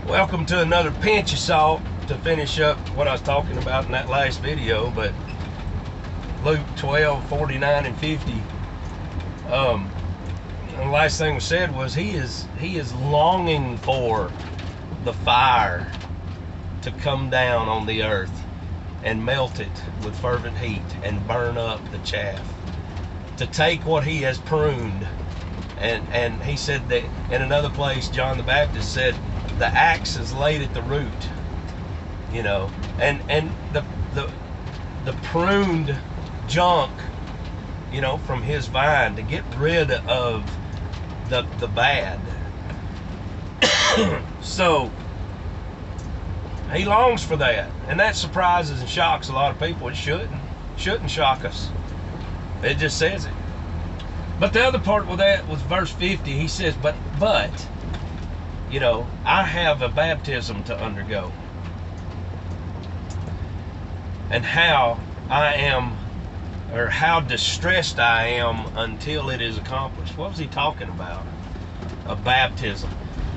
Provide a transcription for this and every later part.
Welcome to another pinch of salt to finish up what I was talking about in that last video. But Luke 12:49 and 50. The last thing was said was he is longing for the fire to come down on the earth and melt it with fervent heat and burn up the chaff, to take what he has pruned. And he said that in another place, John the Baptist said, the axe is laid at the root, you know, and the pruned junk, you know, from his vine, to get rid of the bad. So he longs for that, and that surprises and shocks a lot of people. It shouldn't shock us. It just says it. But the other part with that was verse 50. He says, but you know, I have a baptism to undergo, and how I am, or how distressed I am until it is accomplished. What was he talking about? A baptism.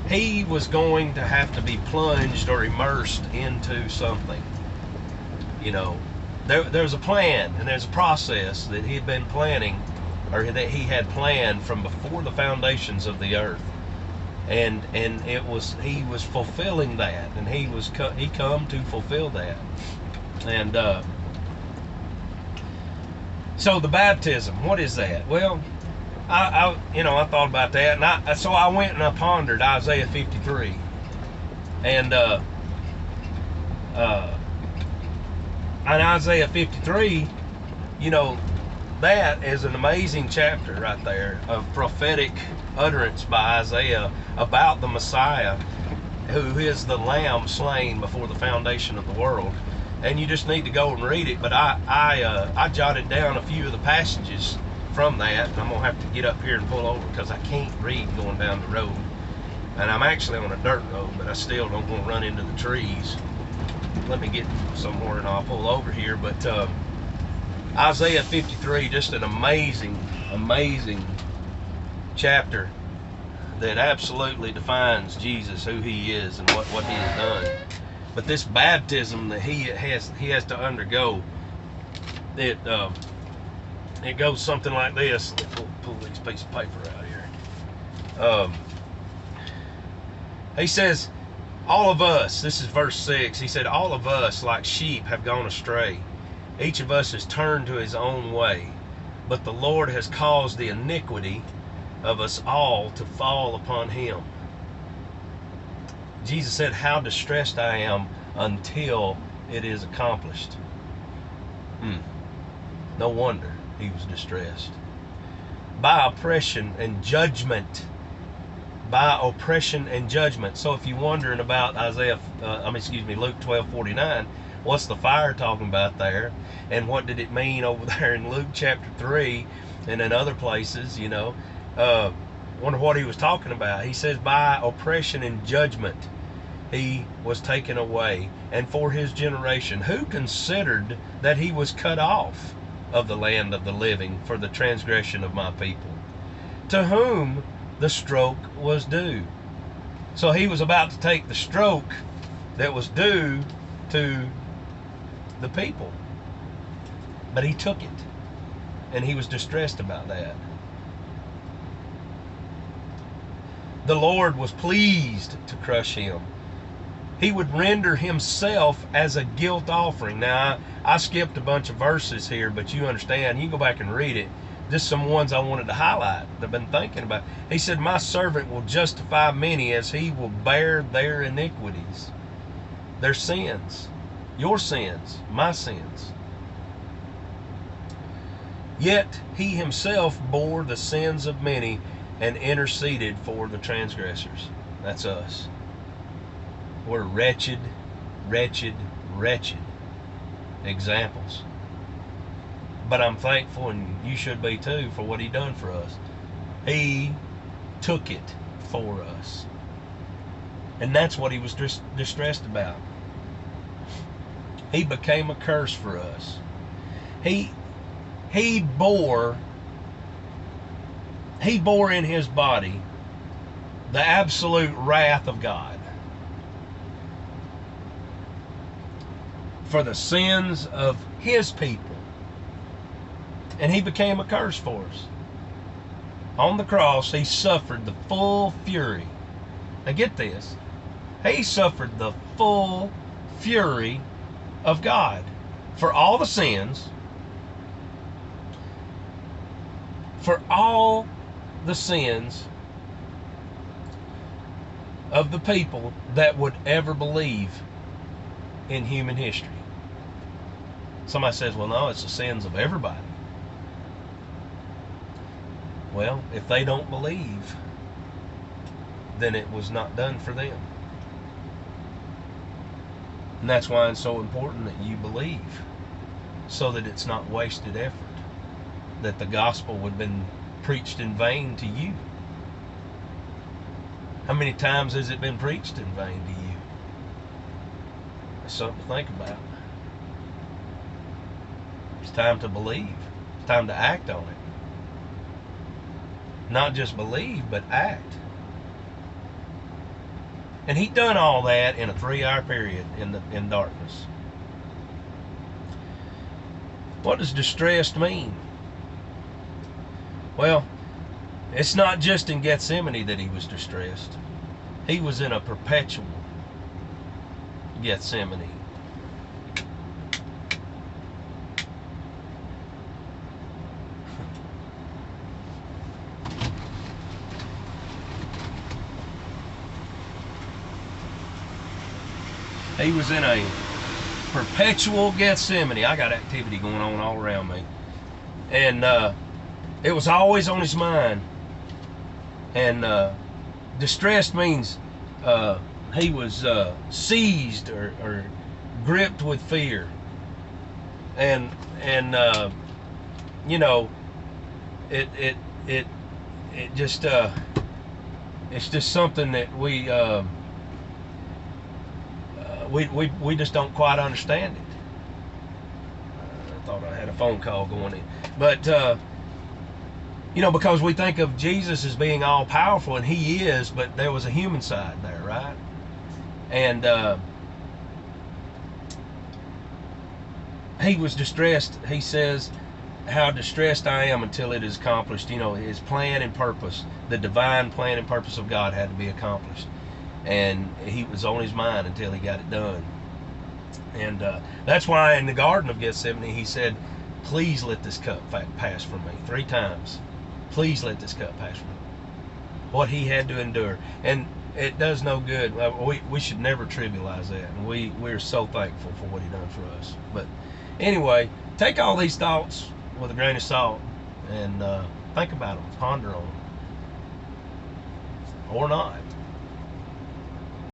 He was going to have to be plunged or immersed into something. You know, there's a plan and there's a process that he had been planning, or that he had planned from before the foundations of the earth. And he was fulfilling that, and he come to fulfill that. And so the baptism, what is that? Well, I thought about that, and so I went and I pondered Isaiah 53, and Isaiah 53, you know, that is an amazing chapter right there of prophetic utterance by Isaiah about the Messiah, who is the Lamb slain before the foundation of the world. And you just need to go and read it. But I jotted down a few of the passages from that, and I'm gonna have to get up here and pull over because I can't read going down the road. And I'm actually on a dirt road, but I still don't want to run into the trees. Let me get somewhere and I'll pull over here. But Isaiah 53, just an amazing chapter that absolutely defines Jesus, who he is and what he has done. But this baptism that he has to undergo, it goes something like this. Let's pull this piece of paper out here. He says, all of us, this is verse 6, he said, all of us like sheep have gone astray. Each of us has turned to his own way, but the Lord has caused the iniquity of us all to fall upon him. Jesus said, how distressed I am until it is accomplished. No wonder he was distressed. By oppression and judgment. By oppression and judgment. So if you're wondering about Luke 12:49, what's the fire talking about there? And what did it mean over there in Luke chapter 3 and in other places, you know? Wonder what he was talking about. He says, by oppression and judgment he was taken away, and for his generation, who considered that he was cut off of the land of the living for the transgression of my people, to whom the stroke was due. So he was about to take the stroke that was due to the people, but he took it, and he was distressed about that. The Lord was pleased to crush him. He would render himself as a guilt offering. Now, I skipped a bunch of verses here, but you understand, you go back and read it. Just some ones I wanted to highlight that I've been thinking about. He said, my servant will justify many, as he will bear their iniquities, their sins, your sins, my sins. Yet he himself bore the sins of many and interceded for the transgressors. That's us. We're wretched examples. But I'm thankful, and you should be too, for what he done for us. He took it for us. And that's what he was distressed about. He became a curse for us. He bore in his body the absolute wrath of God. for the sins of his people. And he became a curse for us. On the cross, he suffered the full fury. Now get this. He suffered the full fury of God for all the sins, for all the sins of the people that would ever believe in human history. Somebody says, well, no, it's the sins of everybody. Well, if they don't believe, then it was not done for them. And that's why it's so important that you believe, so that it's not wasted effort, that the gospel would have been preached in vain to you. How many times has it been preached in vain to you? That's something to think about. It's time to believe. It's time to act on it. Not just believe, but act. And he done all that in a 3-hour period in darkness. What does distressed mean? Well, it's not just in Gethsemane that he was distressed. He was in a perpetual Gethsemane. He was in a perpetual Gethsemane. I got activity going on all around me. And it was always on his mind. And distressed means he was seized or gripped with fear. And you know, it just it's just something that we just don't quite understand it. I thought I had a phone call going in, but you know, because we think of Jesus as being all powerful, and he is, but there was a human side there, right? And he was distressed. He says, how distressed I am until it is accomplished. You know, his plan and purpose, the divine plan and purpose of God had to be accomplished. And he was on his mind until he got it done. And that's why in the Garden of Gethsemane, he said, please let this cup pass from me 3 times. Please let this cup pass from me. What he had to endure. And it does no good. We should never trivialize that. And we're so thankful for what he done for us. But anyway, take all these thoughts with a grain of salt and think about them, ponder on them. Or not.